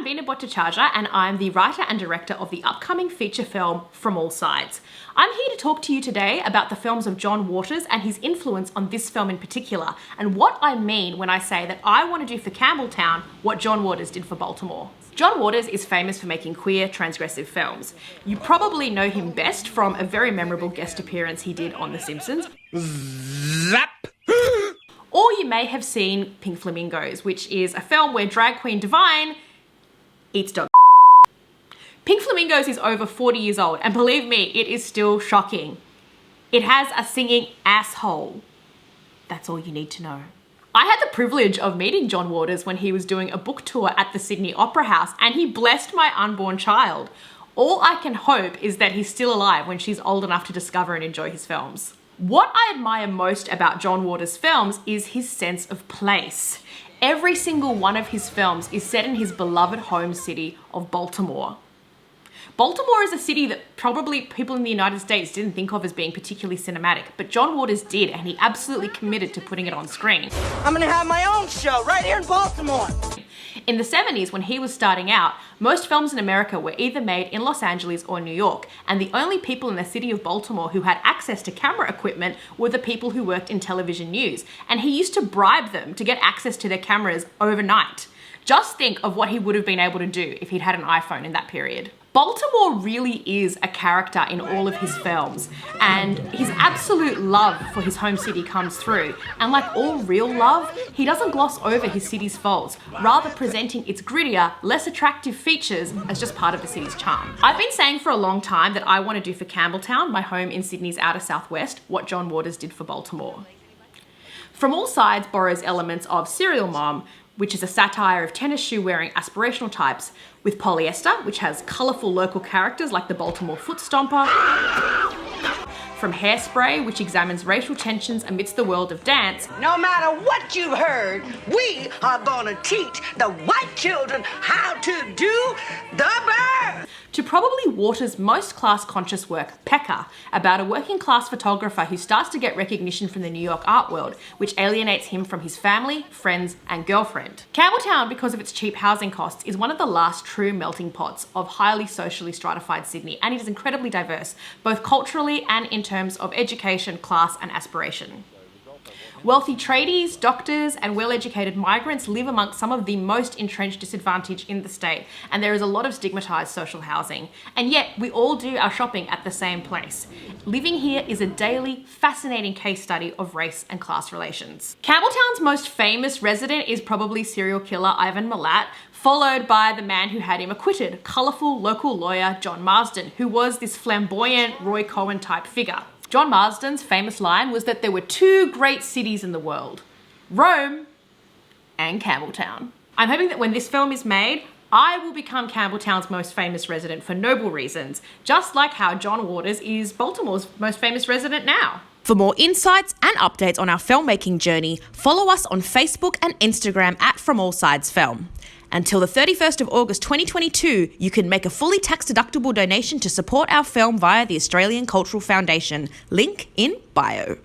I'm Bina Bhattacharya and I'm the writer and director of the upcoming feature film From All Sides. I'm here to talk to you today about the films of John Waters and his influence on this film in particular, and what I mean when I say that I want to do for Campbelltown what John Waters did for Baltimore. John Waters is famous for making queer, transgressive films. You probably know him best from a very memorable guest appearance he did on The Simpsons. Zap! Or you may have seen Pink Flamingos, which is a film where drag queen Divine eats dog. Pink Flamingos is over 40 years old, and believe me, it is still shocking. It has a singing asshole. That's all you need to know. I had the privilege of meeting John Waters when he was doing a book tour at the Sydney Opera House, and he blessed my unborn child. All I can hope is that he's still alive when she's old enough to discover and enjoy his films. What I admire most about John Waters' films is his sense of place. Every single one of his films is set in his beloved home city of Baltimore. Baltimore is a city that probably people in the United States didn't think of as being particularly cinematic, but John Waters did, and he absolutely committed to putting it on screen. I'm gonna have my own show right here in Baltimore. In the 70s, when he was starting out, most films in America were either made in Los Angeles or New York, and the only people in the city of Baltimore who had access to camera equipment were the people who worked in television news, and he used to bribe them to get access to their cameras overnight. Just think of what he would have been able to do if he'd had an iPhone in that period. Baltimore really is a character in all of his films, and his absolute love for his home city comes through. And like all real love, he doesn't gloss over his city's faults, rather presenting its grittier, less attractive features as just part of the city's charm. I've been saying for a long time that I want to do for Campbelltown, my home in Sydney's outer southwest, what John Waters did for Baltimore. From All Sides borrows elements of Serial Mom, which is a satire of tennis shoe wearing aspirational types, with Polyester, which has colourful local characters like the Baltimore Foot Stomper, from Hairspray, which examines racial tensions amidst the world of dance. No matter what you've heard, we are gonna teach the white children how to do the bird. To probably Waters' most class-conscious work, Pecker, about a working-class photographer who starts to get recognition from the New York art world, which alienates him from his family, friends, and girlfriend. Campbelltown, because of its cheap housing costs, is one of the last true melting pots of highly socially stratified Sydney, and it is incredibly diverse, both culturally and in terms of education, class, and aspiration. Wealthy tradies, doctors, and well-educated migrants live amongst some of the most entrenched disadvantage in the state, and there is a lot of stigmatised social housing. And yet, we all do our shopping at the same place. Living here is a daily, fascinating case study of race and class relations. Campbelltown's most famous resident is probably serial killer Ivan Milat, followed by the man who had him acquitted, colourful local lawyer John Marsden, who was this flamboyant Roy Cohen type figure. John Marsden's famous line was that there were two great cities in the world, Rome and Campbelltown. I'm hoping that when this film is made, I will become Campbelltown's most famous resident for noble reasons, just like how John Waters is Baltimore's most famous resident now. For more insights and updates on our filmmaking journey, follow us on Facebook and Instagram at From All Sides Film. Until the 31st of August 2022, you can make a fully tax-deductible donation to support our film via the Australian Cultural Foundation. Link in bio.